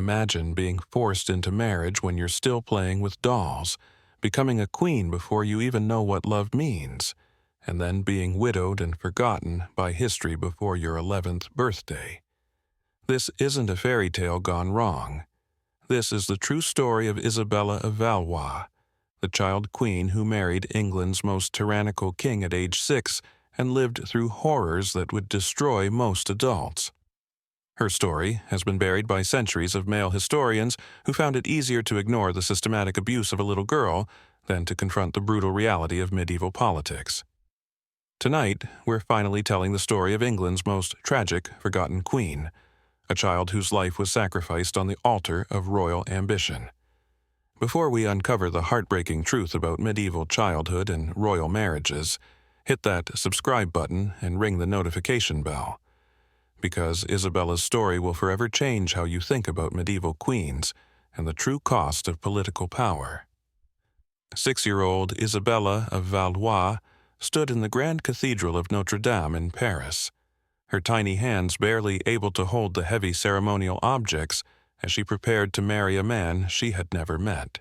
Imagine being forced into marriage when you're still playing with dolls, becoming a queen before you even know what love means, and then being widowed and forgotten by history before your 11th birthday. This isn't a fairy tale gone wrong. This is the true story of Isabella of Valois, the child queen who married England's most tyrannical king at age 6 and lived through horrors that would destroy most adults. Her story has been buried by centuries of male historians who found it easier to ignore the systematic abuse of a little girl than to confront the brutal reality of medieval politics. Tonight, we're finally telling the story of England's most tragic, forgotten queen, a child whose life was sacrificed on the altar of royal ambition. Before we uncover the heartbreaking truth about medieval childhood and royal marriages, hit that subscribe button and ring the notification bell, because Isabella's story will forever change how you think about medieval queens and the true cost of political power. 6-year-old Isabella of Valois stood in the Grand Cathedral of Notre Dame in Paris, her tiny hands barely able to hold the heavy ceremonial objects as she prepared to marry a man she had never met.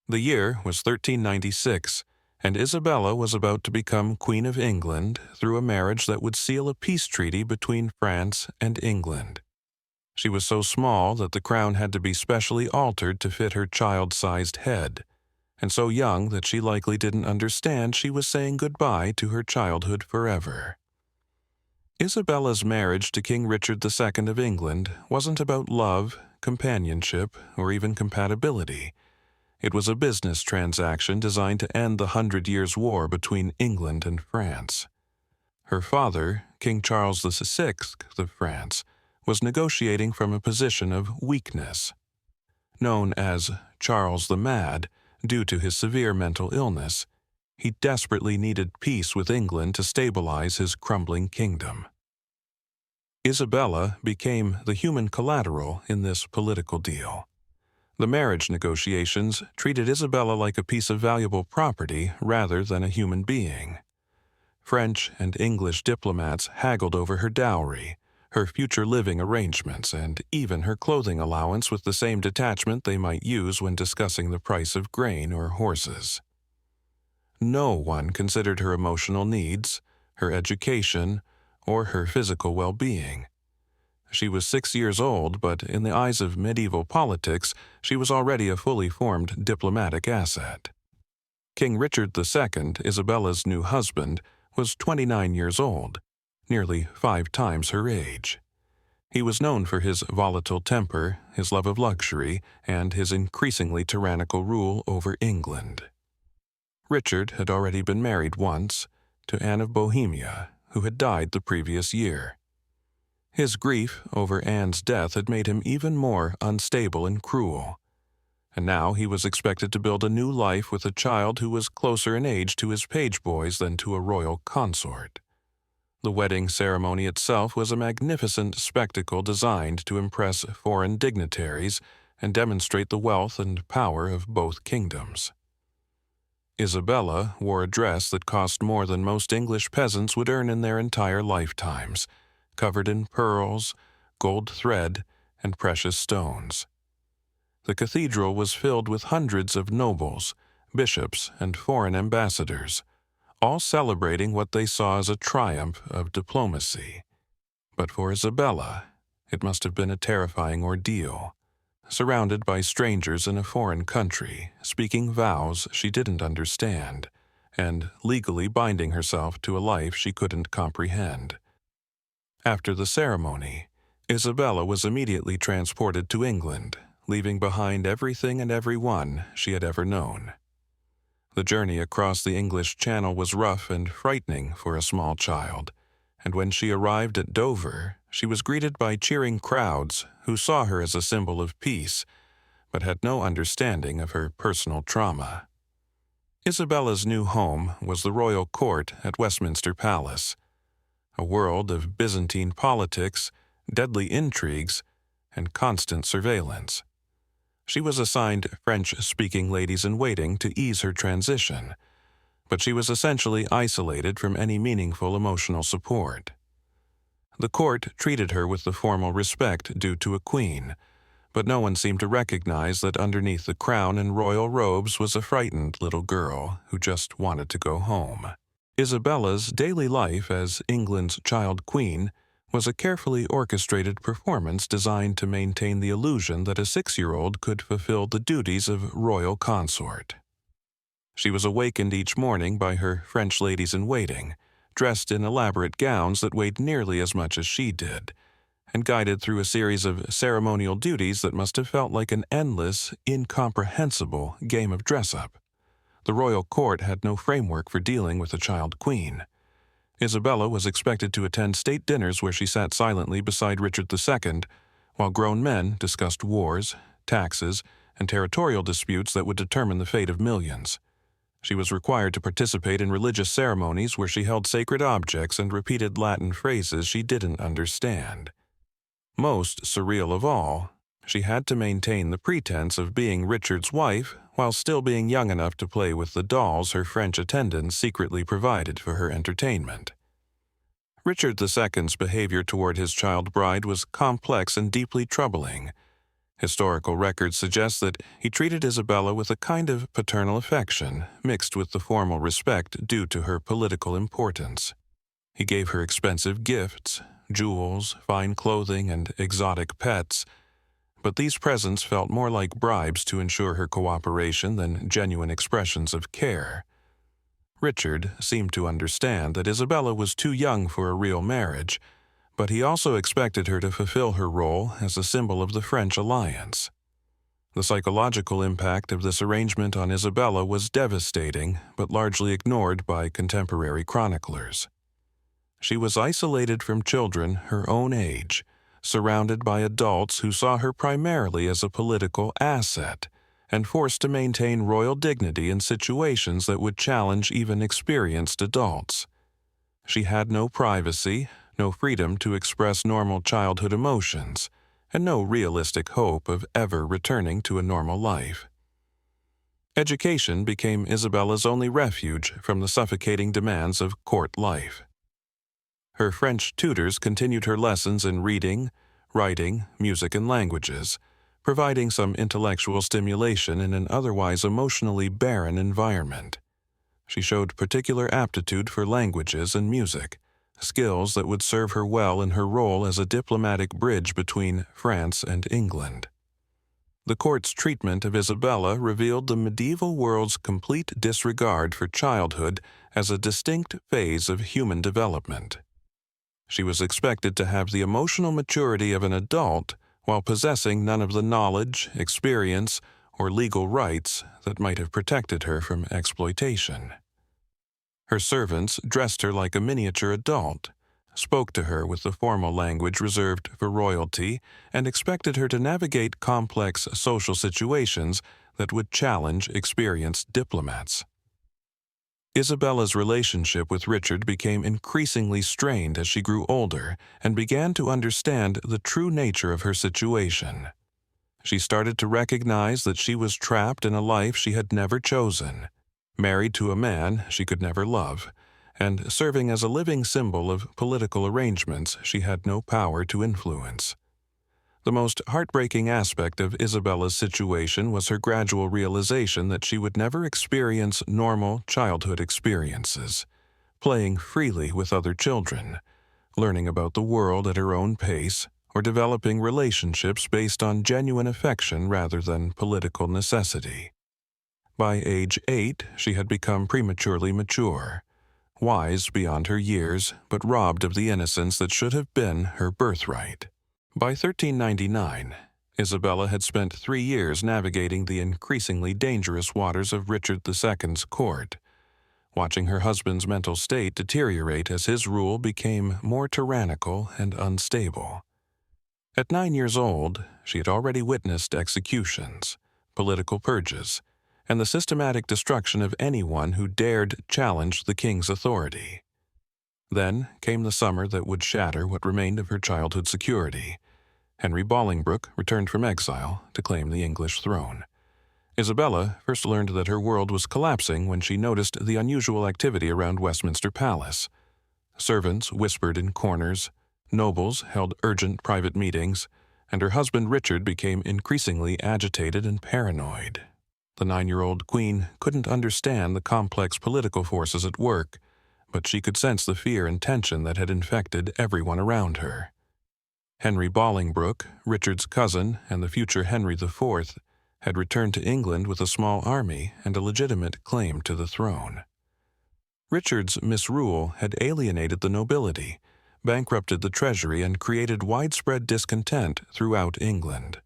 The year was 1396, and Isabella was about to become Queen of England through a marriage that would seal a peace treaty between France and England. She was so small that the crown had to be specially altered to fit her child-sized head, and so young that she likely didn't understand she was saying goodbye to her childhood forever. Isabella's marriage to King Richard II of England wasn't about love, companionship, or even compatibility. It was a business transaction designed to end the 100 Years' War between England and France. Her father, King Charles VI of France, was negotiating from a position of weakness. Known as Charles the Mad, due to his severe mental illness, he desperately needed peace with England to stabilize his crumbling kingdom. Isabella became the human collateral in this political deal. The marriage negotiations treated Isabella like a piece of valuable property rather than a human being. French and English diplomats haggled over her dowry, her future living arrangements, and even her clothing allowance with the same detachment they might use when discussing the price of grain or horses. No one considered her emotional needs, her education, or her physical well-being. She was 6 years old, but in the eyes of medieval politics, she was already a fully formed diplomatic asset. King Richard II, Isabella's new husband, was 29 years old, nearly 5 times her age. He was known for his volatile temper, his love of luxury, and his increasingly tyrannical rule over England. Richard had already been married once, to Anne of Bohemia, who had died the previous year. His grief over Anne's death had made him even more unstable and cruel, and now he was expected to build a new life with a child who was closer in age to his page boys than to a royal consort. The wedding ceremony itself was a magnificent spectacle designed to impress foreign dignitaries and demonstrate the wealth and power of both kingdoms. Isabella wore a dress that cost more than most English peasants would earn in their entire lifetimes, covered in pearls, gold thread, and precious stones. The cathedral was filled with hundreds of nobles, bishops, and foreign ambassadors, all celebrating what they saw as a triumph of diplomacy. But for Isabella, it must have been a terrifying ordeal. Surrounded by strangers in a foreign country, speaking vows she didn't understand, and legally binding herself to a life she couldn't comprehend. After the ceremony, Isabella was immediately transported to England, leaving behind everything and everyone she had ever known. The journey across the English Channel was rough and frightening for a small child, and when she arrived at Dover, she was greeted by cheering crowds who saw her as a symbol of peace, but had no understanding of her personal trauma. Isabella's new home was the royal court at Westminster Palace, a world of Byzantine politics, deadly intrigues, and constant surveillance. She was assigned French-speaking ladies-in-waiting to ease her transition, but she was essentially isolated from any meaningful emotional support. The court treated her with the formal respect due to a queen, but no one seemed to recognize that underneath the crown and royal robes was a frightened little girl who just wanted to go home. Isabella's daily life as England's child queen was a carefully orchestrated performance designed to maintain the illusion that a 6-year-old could fulfill the duties of royal consort. She was awakened each morning by her French ladies-in-waiting, dressed in elaborate gowns that weighed nearly as much as she did, and guided through a series of ceremonial duties that must have felt like an endless, incomprehensible game of dress-up. The royal court had no framework for dealing with a child queen. Isabella was expected to attend state dinners where she sat silently beside Richard II, while grown men discussed wars, taxes, and territorial disputes that would determine the fate of millions. She was required to participate in religious ceremonies where she held sacred objects and repeated Latin phrases she didn't understand. Most surreal of all, she had to maintain the pretense of being Richard's wife while still being young enough to play with the dolls her French attendants secretly provided for her entertainment. Richard II's behavior toward his child bride was complex and deeply troubling. Historical records suggest that he treated Isabella with a kind of paternal affection mixed with the formal respect due to her political importance. He gave her expensive gifts, jewels, fine clothing, and exotic pets, but these presents felt more like bribes to ensure her cooperation than genuine expressions of care. Richard seemed to understand that Isabella was too young for a real marriage, but he also expected her to fulfill her role as a symbol of the French alliance. The psychological impact of this arrangement on Isabella was devastating, but largely ignored by contemporary chroniclers. She was isolated from children her own age, surrounded by adults who saw her primarily as a political asset, and forced to maintain royal dignity in situations that would challenge even experienced adults. She had no privacy, no freedom to express normal childhood emotions, and no realistic hope of ever returning to a normal life. Education became Isabella's only refuge from the suffocating demands of court life. Her French tutors continued her lessons in reading, writing, music, and languages, providing some intellectual stimulation in an otherwise emotionally barren environment. She showed particular aptitude for languages and music, skills that would serve her well in her role as a diplomatic bridge between France and England. The court's treatment of Isabella revealed the medieval world's complete disregard for childhood as a distinct phase of human development. She was expected to have the emotional maturity of an adult while possessing none of the knowledge, experience, or legal rights that might have protected her from exploitation. Her servants dressed her like a miniature adult, spoke to her with the formal language reserved for royalty, and expected her to navigate complex social situations that would challenge experienced diplomats. Isabella's relationship with Richard became increasingly strained as she grew older and began to understand the true nature of her situation. She started to recognize that she was trapped in a life she had never chosen, married to a man she could never love, and serving as a living symbol of political arrangements she had no power to influence. The most heartbreaking aspect of Isabella's situation was her gradual realization that she would never experience normal childhood experiences, playing freely with other children, learning about the world at her own pace, or developing relationships based on genuine affection rather than political necessity. By age 8, she had become prematurely mature, wise beyond her years, but robbed of the innocence that should have been her birthright. By 1399, Isabella had spent 3 years navigating the increasingly dangerous waters of Richard II's court, watching her husband's mental state deteriorate as his rule became more tyrannical and unstable. At 9 years old, she had already witnessed executions, political purges, and the systematic destruction of anyone who dared challenge the king's authority. Then came the summer that would shatter what remained of her childhood security. Henry Bolingbroke returned from exile to claim the English throne. Isabella first learned that her world was collapsing when she noticed the unusual activity around Westminster Palace. Servants whispered in corners, nobles held urgent private meetings, and her husband Richard became increasingly agitated and paranoid. The 9-year-old queen couldn't understand the complex political forces at work, but she could sense the fear and tension that had infected everyone around her. Henry Bolingbroke, Richard's cousin and the future Henry IV, had returned to England with a small army and a legitimate claim to the throne. Richard's misrule had alienated the nobility, bankrupted the treasury, and created widespread discontent throughout England.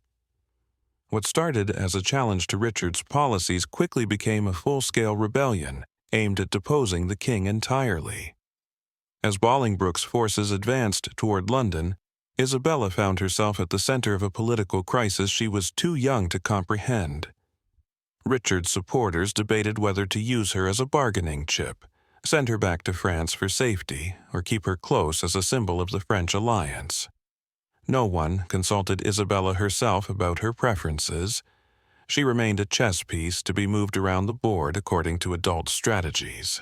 What started as a challenge to Richard's policies quickly became a full-scale rebellion aimed at deposing the king entirely. As Bolingbroke's forces advanced toward London, Isabella found herself at the center of a political crisis she was too young to comprehend. Richard's supporters debated whether to use her as a bargaining chip, send her back to France for safety, or keep her close as a symbol of the French alliance. No one consulted Isabella herself about her preferences. She remained a chess piece to be moved around the board according to adult strategies.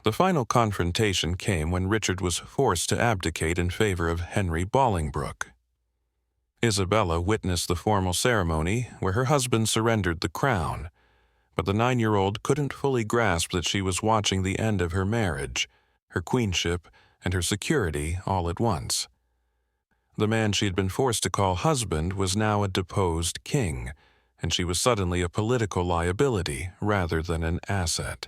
The final confrontation came when Richard was forced to abdicate in favor of Henry Bolingbroke. Isabella witnessed the formal ceremony where her husband surrendered the crown, but the 9-year-old couldn't fully grasp that she was watching the end of her marriage, her queenship, and her security all at once. The man she had been forced to call husband was now a deposed king, and she was suddenly a political liability rather than an asset.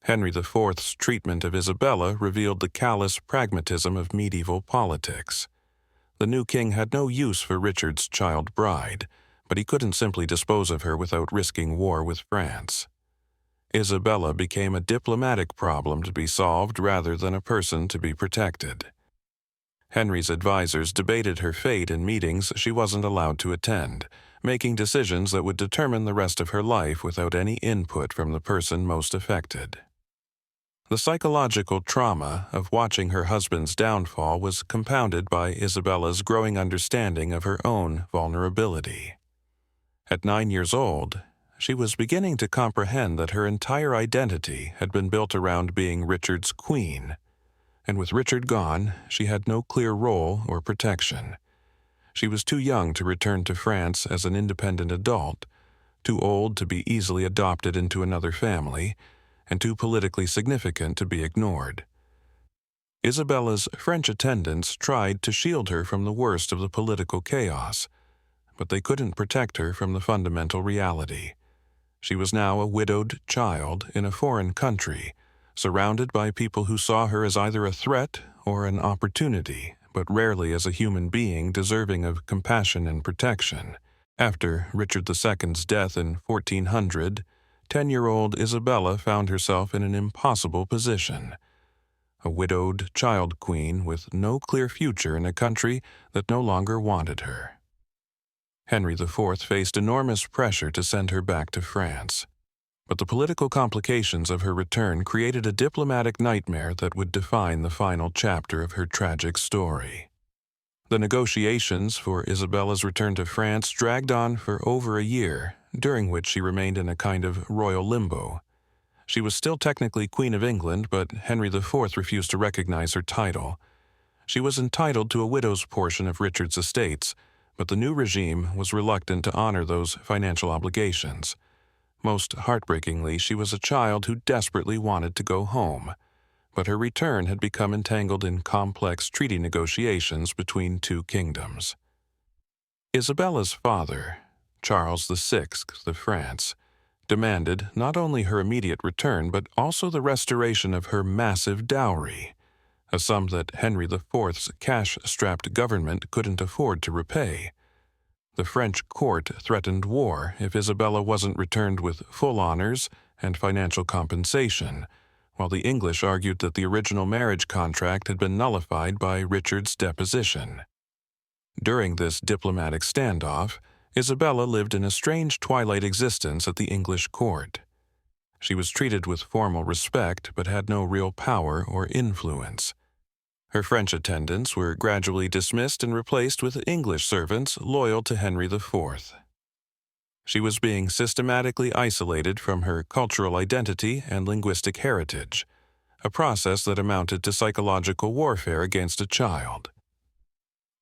Henry IV's treatment of Isabella revealed the callous pragmatism of medieval politics. The new king had no use for Richard's child bride, but he couldn't simply dispose of her without risking war with France. Isabella became a diplomatic problem to be solved rather than a person to be protected. Henry's advisors debated her fate in meetings she wasn't allowed to attend, making decisions that would determine the rest of her life without any input from the person most affected. The psychological trauma of watching her husband's downfall was compounded by Isabella's growing understanding of her own vulnerability. At 9 years old, she was beginning to comprehend that her entire identity had been built around being Richard's queen, and with Richard gone, she had no clear role or protection. She was too young to return to France as an independent adult, too old to be easily adopted into another family, and too politically significant to be ignored. Isabella's French attendants tried to shield her from the worst of the political chaos, but they couldn't protect her from the fundamental reality. She was now a widowed child in a foreign country, surrounded by people who saw her as either a threat or an opportunity, but rarely as a human being deserving of compassion and protection. After Richard II's death in 1400, 10-year-old Isabella found herself in an impossible position. A widowed child queen with no clear future in a country that no longer wanted her. Henry IV faced enormous pressure to send her back to France, but the political complications of her return created a diplomatic nightmare that would define the final chapter of her tragic story. The negotiations for Isabella's return to France dragged on for over a year, during which she remained in a kind of royal limbo. She was still technically Queen of England, but Henry IV refused to recognize her title. She was entitled to a widow's portion of Richard's estates, but the new regime was reluctant to honor those financial obligations. Most heartbreakingly, she was a child who desperately wanted to go home, but her return had become entangled in complex treaty negotiations between two kingdoms. Isabella's father, Charles VI of France, demanded not only her immediate return but also the restoration of her massive dowry, a sum that Henry IV's cash-strapped government couldn't afford to repay. The French court threatened war if Isabella wasn't returned with full honors and financial compensation, while the English argued that the original marriage contract had been nullified by Richard's deposition. During this diplomatic standoff, Isabella lived in a strange twilight existence at the English court. She was treated with formal respect but had no real power or influence. Her French attendants were gradually dismissed and replaced with English servants loyal to Henry IV. She was being systematically isolated from her cultural identity and linguistic heritage, a process that amounted to psychological warfare against a child.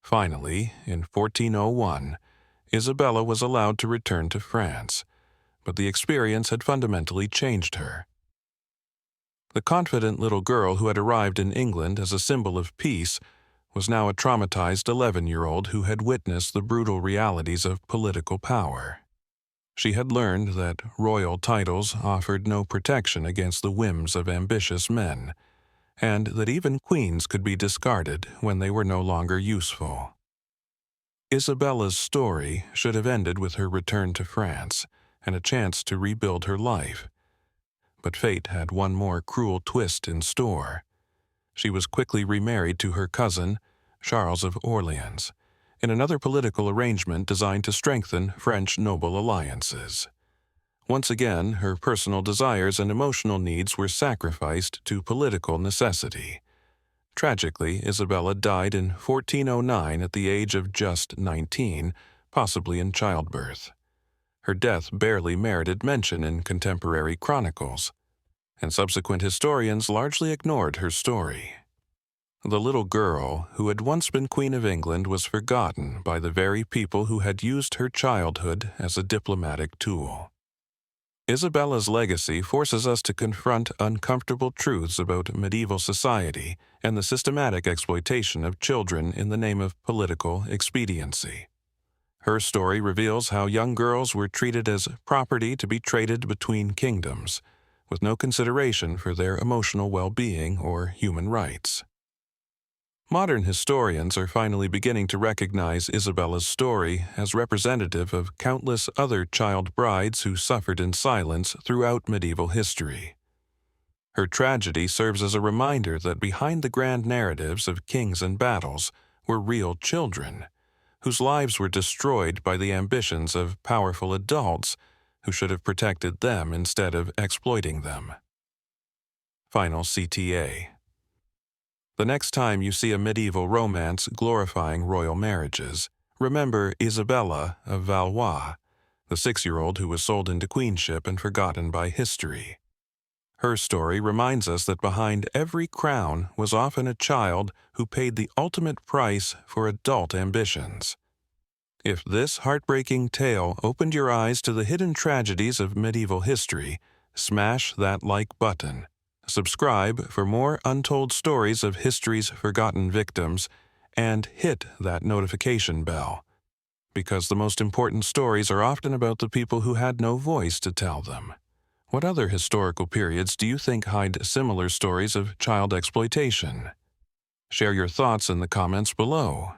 Finally, in 1401, Isabella was allowed to return to France, but the experience had fundamentally changed her. The confident little girl who had arrived in England as a symbol of peace was now a traumatized 11-year-old who had witnessed the brutal realities of political power. She had learned that royal titles offered no protection against the whims of ambitious men, and that even queens could be discarded when they were no longer useful. Isabella's story should have ended with her return to France and a chance to rebuild her life. But fate had one more cruel twist in store. She was quickly remarried to her cousin, Charles of Orleans, in another political arrangement designed to strengthen French noble alliances. Once again, her personal desires and emotional needs were sacrificed to political necessity. Tragically, Isabella died in 1409 at the age of just 19, possibly in childbirth. Her death barely merited mention in contemporary chronicles, and subsequent historians largely ignored her story. The little girl who had once been Queen of England was forgotten by the very people who had used her childhood as a diplomatic tool. Isabella's legacy forces us to confront uncomfortable truths about medieval society and the systematic exploitation of children in the name of political expediency. Her story reveals how young girls were treated as property to be traded between kingdoms, with no consideration for their emotional well-being or human rights. Modern historians are finally beginning to recognize Isabella's story as representative of countless other child brides who suffered in silence throughout medieval history. Her tragedy serves as a reminder that behind the grand narratives of kings and battles were real children, whose lives were destroyed by the ambitions of powerful adults who should have protected them instead of exploiting them. Final CTA. The next time you see a medieval romance glorifying royal marriages, remember Isabella of Valois, the 6-year-old who was sold into queenship and forgotten by history. Her story reminds us that behind every crown was often a child who paid the ultimate price for adult ambitions. If this heartbreaking tale opened your eyes to the hidden tragedies of medieval history, smash that like button. Subscribe for more untold stories of history's forgotten victims, and hit that notification bell, because the most important stories are often about the people who had no voice to tell them. What other historical periods do you think hide similar stories of child exploitation? Share your thoughts in the comments below.